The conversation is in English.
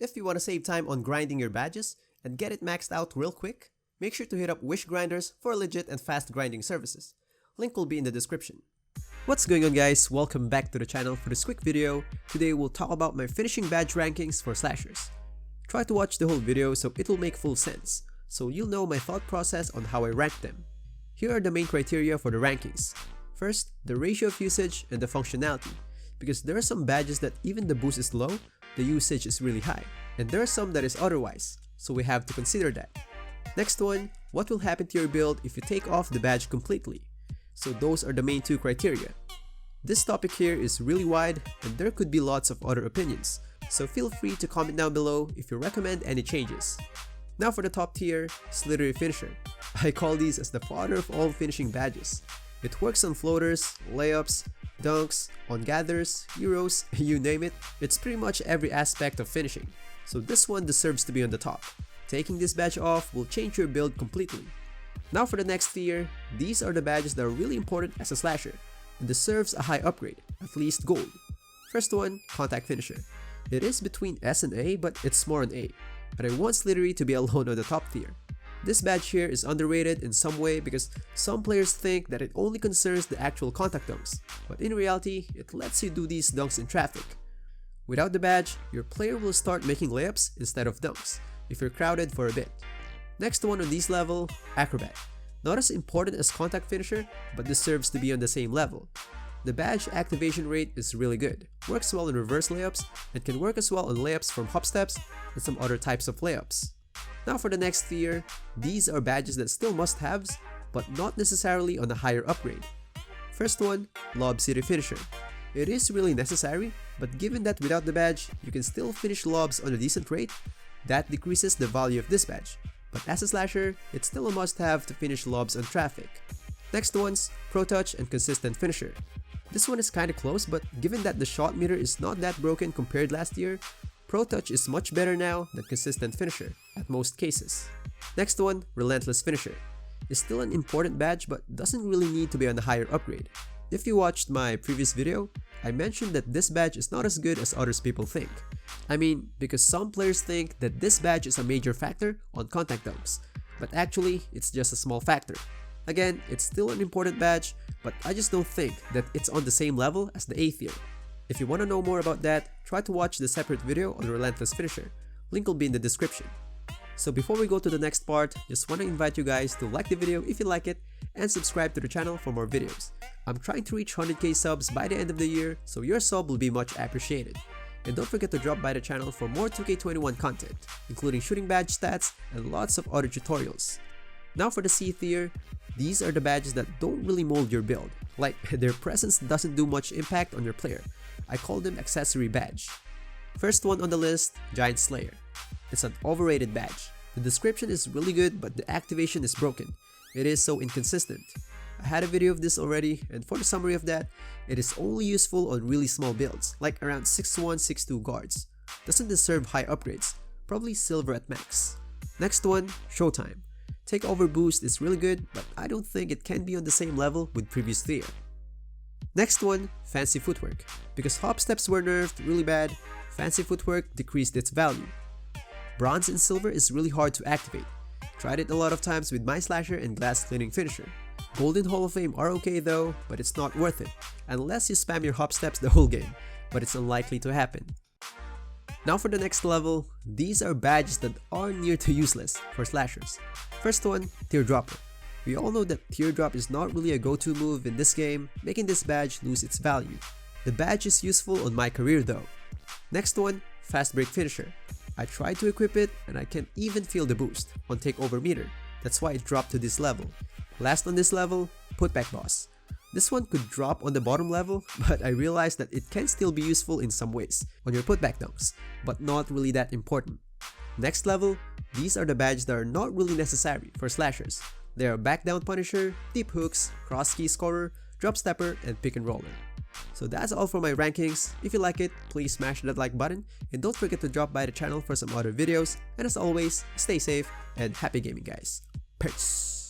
If you want to save time on grinding your badges and get it maxed out real quick, make sure to hit up Wish Grinders for legit and fast grinding services. Link will be in the description. What's going on guys, welcome back to the channel for this quick video. Today we'll talk about my finishing badge rankings for slashers. Try to watch the whole video so it will make full sense, so you'll know my thought process on how I rank them. Here are the main criteria for the rankings. First, the ratio of usage and the functionality, because there are some badges that even the boost is low, the usage is really high, and there are some that is otherwise, so we have to consider that. Next one, what will happen to your build if you take off the badge completely? So those are the main two criteria. This topic here is really wide and there could be lots of other opinions, so feel free to comment down below if you recommend any changes. Now for the top tier, Slittery Finisher. I call these as the father of all finishing badges. It works on floaters, layups, dunks, on gathers, euros, you name it. It's pretty much every aspect of finishing, so this one deserves to be on the top. Taking this badge off will change your build completely. Now for the next tier, these are the badges that are really important as a slasher and deserves a high upgrade, at least gold. First one, Contact Finisher. It is between S and A, but it's more an A, but I want Slittery to be alone on the top tier. This badge here is underrated in some way because some players think that it only concerns the actual contact dunks, but in reality, it lets you do these dunks in traffic. Without the badge, your player will start making layups instead of dunks, if you're crowded for a bit. Next one on this level, Acrobat. Not as important as Contact Finisher, but deserves to be on the same level. The badge activation rate is really good, works well in reverse layups, and can work as well on layups from hop steps and some other types of layups. Now for the next tier, these are badges that still must-haves, but not necessarily on a higher upgrade. First one, Lobster Finisher. It is really necessary, but given that without the badge, you can still finish lobs on a decent rate, that decreases the value of this badge. But as a slasher, it's still a must-have to finish lobs on traffic. Next one's Pro Touch and Consistent Finisher. This one is kinda close, but given that the shot meter is not that broken compared last year, Pro Touch is much better now than Consistent Finisher, at most cases. Next one, Relentless Finisher. Is still an important badge but doesn't really need to be on a higher upgrade. If you watched my previous video, I mentioned that this badge is not as good as others people think. I mean, because some players think that this badge is a major factor on contact dunks, but actually, it's just a small factor. Again, it's still an important badge, but I just don't think that it's on the same level as the A tier. If you want to know more about that, try to watch the separate video on Relentless Finisher. Link will be in the description. So before we go to the next part, just want to invite you guys to like the video if you like it and subscribe to the channel for more videos. I'm trying to reach 100k subs by the end of the year, so your sub will be much appreciated. And don't forget to drop by the channel for more 2K21 content, including shooting badge stats and lots of other tutorials. Now for the C tier, these are the badges that don't really mold your build, like their presence doesn't do much impact on your player. I call them accessory badge. First one on the list, Giant Slayer. It's an overrated badge. The description is really good but the activation is broken. It is so inconsistent. I had a video of this already, and for the summary of that, it is only useful on really small builds, like around 6'1", 6'2 guards. Doesn't deserve high upgrades, probably silver at max. Next one, Showtime. Takeover boost is really good, but I don't think it can be on the same level with previous tier. Next one, Fancy Footwork. Because hop steps were nerfed really bad, Fancy Footwork decreased its value. Bronze and silver is really hard to activate. Tried it a lot of times with my slasher and glass cleaning finisher. Gold and Hall of Fame are okay though, but it's not worth it, unless you spam your hop steps the whole game, but it's unlikely to happen. Now for the next level, these are badges that are near to useless for slashers. First one, Teardropper. We all know that Teardrop is not really a go-to move in this game, making this badge lose its value. The badge is useful on my career though. Next one, Fast Break Finisher. I tried to equip it and I can even feel the boost on Takeover meter, that's why it dropped to this level. Last on this level, Putback Boss. This one could drop on the bottom level, but I realized that it can still be useful in some ways on your putback dunks, but not really that important. Next level, these are the badges that are not really necessary for slashers. They are Back Down Punisher, Deep Hooks, Cross Key Scorer, Drop Stepper, and Pick and Roller. So that's all for my rankings. If you like it, please smash that like button and don't forget to drop by the channel for some other videos. And as always, stay safe and happy gaming guys. Peace!